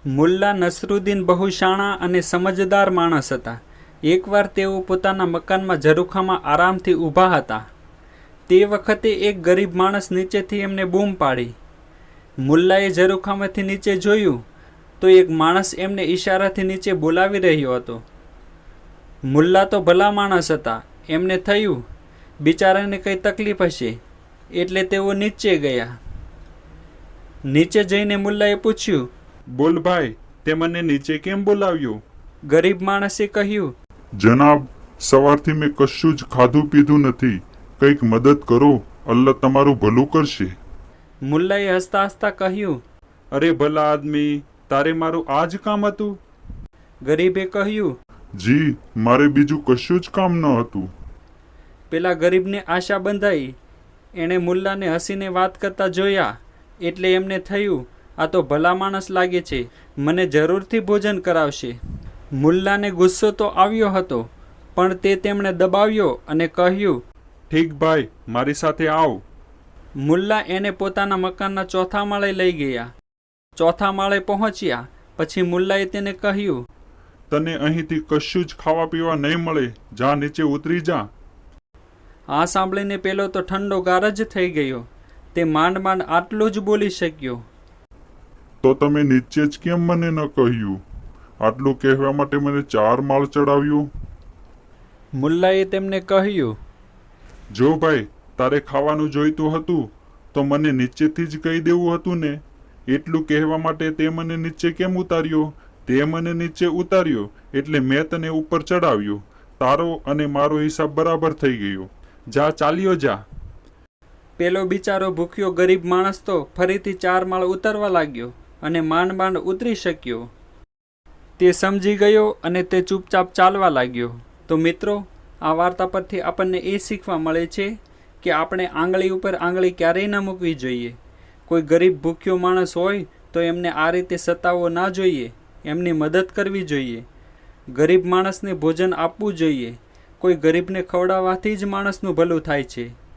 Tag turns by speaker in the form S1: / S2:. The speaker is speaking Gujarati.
S1: મુલ્લા નસરુદ્દીન બહુ શાણા અને સમજદાર માણસ હતા. એકવાર તેઓ પોતાના મકાનમાં ઝરૂખામાં આરામથી ઊભા હતા. તે વખતે એક ગરીબ માણસ નીચેથી એમને બૂમ પાડી. મુલ્લાએ ઝરૂખામાંથી નીચે જોયું તો એક માણસ એમને ઈશારાથી નીચે બોલાવી રહ્યો હતો. મુલ્લા તો ભલા માણસ હતા. એમને થયું બિચારાને કંઈ તકલીફ હશે, એટલે તેઓ નીચે ગયા. નીચે જઈને મુલ્લાએ પૂછ્યું,
S2: બોલ ભાઈ, તે મને નીચે કેમ બોલાવ્યો?
S1: ગરીબ માણસે કહ્યું,
S2: જનાબ, સવારથી મેં કશું જ ખાધું પીધું નથી. કંઈક મદદ કરો, અલ્લાહ તમારું ભલું કરશે.
S1: મુલ્લાએ હસતા હસતા કહ્યું,
S2: અરે ભલા આદમી, તારે મારું આ જ કામ હતું?
S1: ગરીબે કહ્યું,
S2: જી, મારે બીજું કશું જ કામ ન હતું.
S1: પેલા ગરીબને આશા બંધાઈ. એણે મુલ્લાને હસીને વાત કરતા જોયા એટલે એમને થયું, આ તો ભલા માણસ લાગે છે, મને જરૂરથી ભોજન કરાવશે. મુલ્લાને ગુસ્સો તો આવ્યો હતો, પણ તે તેમણે દબાવ્યો અને કહ્યું,
S2: ઠીક ભાઈ, મારી સાથે આવ.
S1: મુલ્લા એને પોતાના મકાનના ચોથા માળે લઈ ગયા. ચોથા માળે પહોંચ્યા પછી મુલ્લાએ તેને કહ્યું,
S2: તને અહીંથી કશું જ ખાવા પીવા નહીં મળે, જા નીચે ઉતરી જા.
S1: આ સાંભળીને પેલો તો ઠંડો ગાર જ થઈ ગયો. તે માંડ માંડ આટલું જ બોલી શક્યો.
S2: તો તમે નીચે જ કેમ મને ન કહ્યું? આટલું કહેવા માટે મને 4 માળ ચડાવ્યો.
S1: મુલ્લાએ તેમને કહ્યું,
S2: જો ભાઈ, તારે ખાવાનું જોઈતું હતું તો મને નીચેથી જ કહી દેવું હતું ને. એટલું કહેવા માટે તે મને નીચે કેમ ઉતાર્યો? તે મને નીચે ઉતાર્યો એટલે મેં તને ઉપર ચડાવ્યો. તારો અને મારો હિસાબ બરાબર થઈ ગયો. જા, ચાલ્યો જા.
S1: પેલો બિચારો ભૂખ્યો ગરીબ માણસ તો ફરીથી 4 માળ ઉતરવા લાગ્યો અને માંડ માંડ ઉતરી શક્યો. તે સમજી ગયો અને તે ચૂપચાપ ચાલવા લાગ્યો. તો મિત્રો, આ વાર્તા પરથી આપણને એ શીખવા મળે છે કે આપણે આંગળી ઉપર આંગળી ક્યારેય ન મૂકવી જોઈએ. કોઈ ગરીબ ભૂખ્યો માણસ હોય તો એમને આ રીતે સતાવવો ના જોઈએ. એમની મદદ કરવી જોઈએ. ગરીબ માણસને ભોજન આપવું જોઈએ. કોઈ ગરીબને ખવડાવવાથી જ માણસનું ભલું થાય છે.